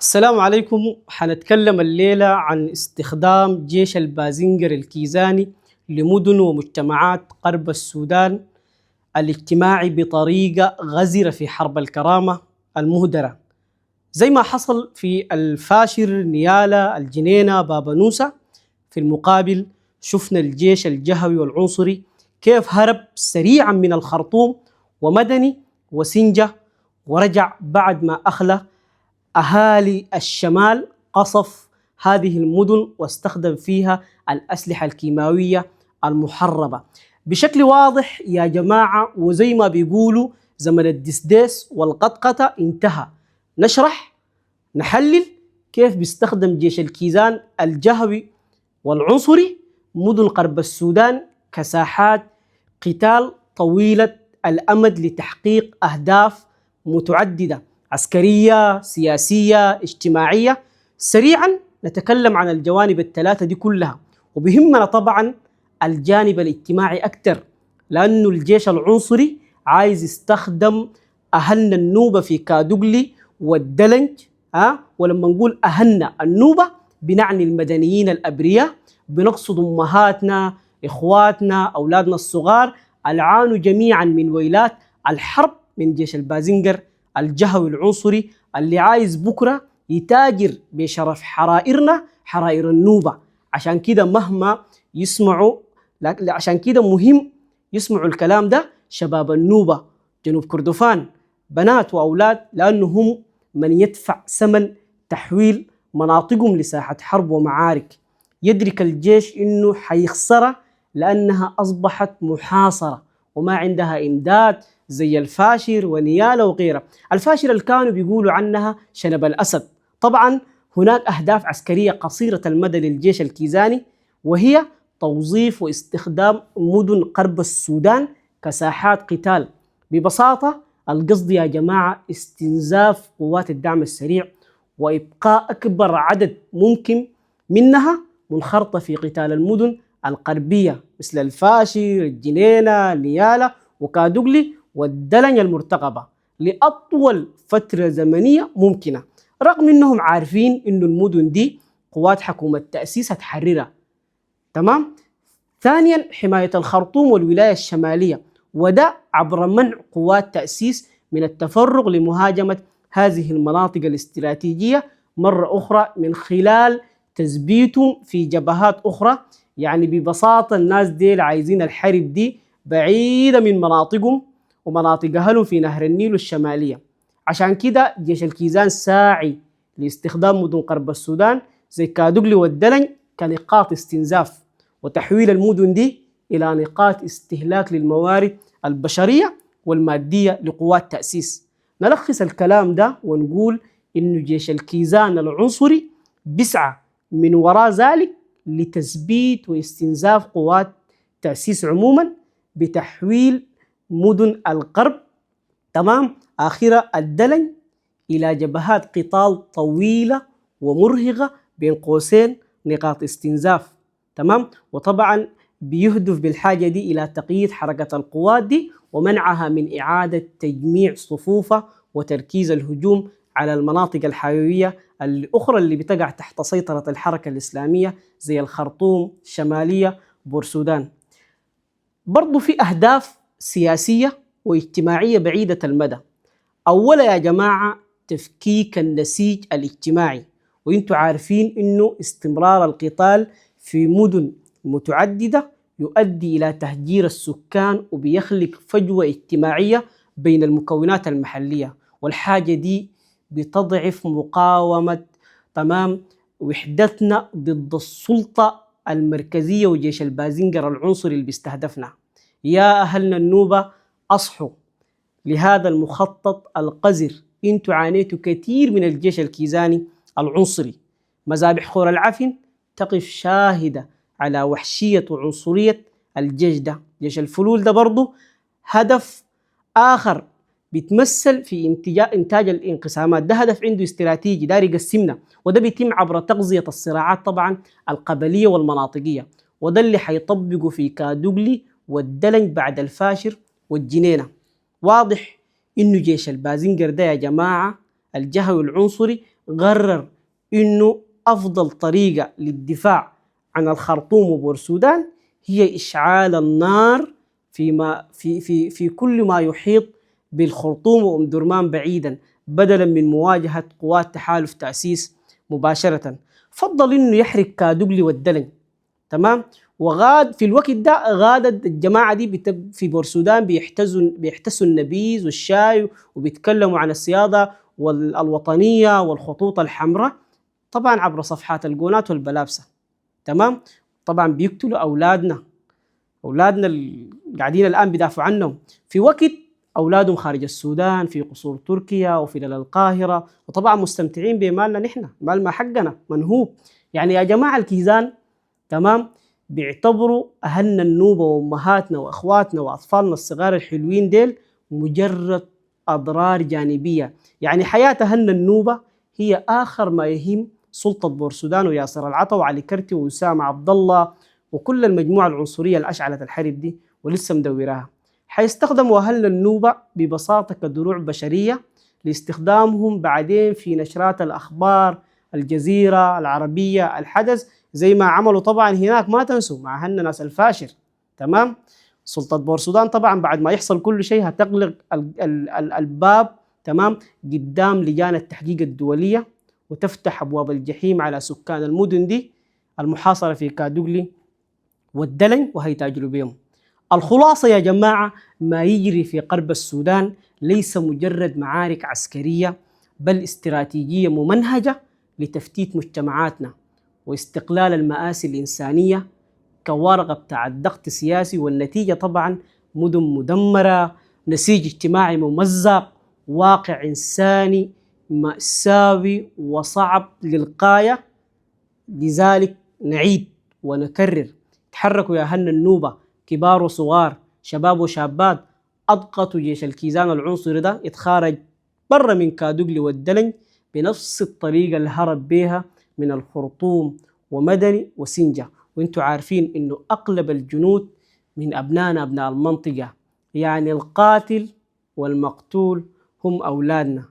السلام عليكم. حنتكلم الليلة عن استخدام جيش البازنجر الكيزاني لمدن ومجتمعات غرب السودان الاجتماعي بطريقة غزرة في حرب الكرامة المهدرة، زي ما حصل في الفاشر، نيالا، الجنينة، بابا نوسة. في المقابل شفنا الجيش الجهوي والعنصري كيف هرب سريعا من الخرطوم ومدني وسنجة، ورجع بعد ما أخلى أهالي الشمال قصف هذه المدن واستخدم فيها الأسلحة الكيماوية المحربة بشكل واضح يا جماعة. وزي ما بيقولوا زمن الدسداس والقطقطة انتهى. نشرح نحلل كيف بيستخدم جيش الكيزان الجهوي والعنصري مدن غرب السودان كساحات قتال طويلة الأمد لتحقيق أهداف متعددة، عسكرية، سياسية، اجتماعية. سريعا نتكلم عن الجوانب الثلاثة دي كلها، وبهمنا طبعا الجانب الاجتماعي أكثر، لأنه الجيش العنصري عايز يستخدم أهلنا النوبة في كادوغلي والدلنج. ولما نقول أهلنا النوبة بنعني المدنيين الأبرياء، بنقصد أمهاتنا، إخواتنا، أولادنا الصغار العانوا جميعا من ويلات الحرب من جيش البازنجر الجهوي العنصري اللي عايز بكرة يتاجر بشرف حرائرنا، حرائر النوبة. عشان كده مهما يسمعوا، عشان كده مهم يسمعوا الكلام ده شباب النوبة، جنوب كردفان، بنات وأولاد، لأنهم من يدفع ثمن تحويل مناطقهم لساحة حرب ومعارك. يدرك الجيش إنه حيخسرها لأنها أصبحت محاصرة وما عندها إمداد زي الفاشر ونيالا وغيرها. الفاشر اللي كانوا بيقولوا عنها شنب الأسد. طبعا هناك أهداف عسكرية قصيرة المدى للجيش الكيزاني، وهي توظيف واستخدام مدن غرب السودان كساحات قتال. ببساطة القصد يا جماعة استنزاف قوات الدعم السريع وإبقاء أكبر عدد ممكن منها منخرطة في قتال المدن الغربية مثل الفاشر، الجنينة، نيالا وكادوغلي والدلن المرتقبة لأطول فترة زمنية ممكنة، رغم أنهم عارفين أن المدن دي قوات حكومة تأسيس هتحررها. تمام؟ ثانيا حماية الخرطوم والولاية الشمالية، وده عبر منع قوات تأسيس من التفرغ لمهاجمة هذه المناطق الاستراتيجية مرة أخرى من خلال تثبيتهم في جبهات أخرى. يعني ببساطة الناس ديل عايزين الحرب دي بعيدة من مناطقهم ومناطق أهلهم في نهر النيل الشمالية. عشان كده جيش الكيزان ساعي لاستخدام مدن غرب السودان زي كادوغلي والدلن كنقاط استنزاف، وتحويل المدن دي إلى نقاط استهلاك للموارد البشرية والمادية لقوات تأسيس. نلخص الكلام ده ونقول إنه جيش الكيزان العنصري بيسعى من وراء ذلك لتثبيت واستنزاف قوات تأسيس عموما بتحويل مدن الغرب، تمام، آخرة الدلن، إلى جبهات قتال طويلة ومرهقة بين قوسين نقاط استنزاف. تمام. وطبعا بيهدف بالحاجة دي إلى تقييد حركة القوات دي ومنعها من إعادة تجميع صفوفها وتركيز الهجوم على المناطق الحيوية الأخرى اللي بتقع تحت سيطرة الحركة الإسلامية زي الخرطوم، شمالية، بورسودان. برضو في أهداف سياسية واجتماعية بعيدة المدى. أولا يا جماعة تفكيك النسيج الاجتماعي، وانتم عارفين انه استمرار القتال في مدن متعددة يؤدي إلى تهجير السكان وبيخلق فجوة اجتماعية بين المكونات المحلية، والحاجة دي بتضعف مقاومة، تمام، وحدتنا ضد السلطة المركزية وجيش البازنجر العنصري اللي بيستهدفنا. يا أهلنا النوبة أصحوا لهذا المخطط القذر. انتوا عانيتوا كثير من الجيش الكيزاني العنصري. مذابح خور العفن تقف شاهدة على وحشية وعنصرية الجيش ده. جيش الفلول ده برضو هدف آخر بيتمثل في إنتاج الانقسامات. ده هدف عنده استراتيجي داري يقسمنا، وده بيتم عبر تغذية الصراعات طبعا القبلية والمناطقية، وده اللي حيطبقوا في كادوغلي والدلنج بعد الفاشر والجنينة. واضح إنه جيش البازنجر ده يا جماعة الجهوي العنصري قرر إنه أفضل طريقة للدفاع عن الخرطوم وبورسودان هي إشعال النار في كل ما يحيط بالخرطوم وأم درمان بعيدا، بدلا من مواجهة قوات تحالف تأسيس مباشرة. فضل إنه يحرق كادوغلي والدلن. تمام. وغاد في الوقت ده غادت الجماعة دي في بورسودان بيحتسوا النبيذ والشاي وبيتكلموا عن السيادة الوطنية والخطوط الحمراء، طبعا عبر صفحات القونات والبلابسة. تمام. طبعا بيقتلوا أولادنا اللي قاعدين الآن بيدافعوا عنهم، في وقت أولادهم خارج السودان في قصور تركيا وفي القاهرة، وطبعا مستمتعين بمالنا نحن، مال ما حقنا منهوب. يعني يا جماعة الكيزان تمام بيعتبروا أهلنا النوبة وأمهاتنا وأخواتنا وأطفالنا الصغار الحلوين ديل مجرد أضرار جانبية. يعني حياة أهلنا النوبة هي آخر ما يهم سلطة بورسودان وياسر العطا وعلي كرتي وأسامة عبد الله وكل المجموعة العنصرية اللي أشعلت الحرب دي ولسه مدوراها. حيستخدموا أهلنا النوبة ببساطة كدروع بشرية لاستخدامهم بعدين في نشرات الأخبار، الجزيرة، العربية، الحدث، زي ما عملوا طبعا هناك. ما تنسوا مع أهلنا ناس الفاشر. تمام. سلطة بورسودان طبعا بعد ما يحصل كل شيء هتغلق الباب تمام قدام لجان التحقيق الدولية وتفتح أبواب الجحيم على سكان المدن دي المحاصرة في كادوغلي والدلن وهيتاجروا بهم. الخلاصة يا جماعة، ما يجري في قرب السودان ليس مجرد معارك عسكرية، بل استراتيجية ممنهجة لتفتيت مجتمعاتنا واستقلال المآسي الإنسانية كورقة بتاع الضغط السياسي، والنتيجة طبعا مدن مدمرة، نسيج اجتماعي ممزق، واقع إنساني مأساوي وصعب للغاية. لذلك نعيد ونكرر: تحركوا يا أهل النوبة، كبار وصغار، شباب وشابات، أضغطوا جيش الكيزان العنصري ده يتخارج برا من كادوغلي والدلن بنفس الطريقة اللي هرب بيها من الخرطوم ومدني وسنجة. وانتوا عارفين انه اغلب الجنود من ابنائنا ابناء المنطقة، يعني القاتل والمقتول هم اولادنا.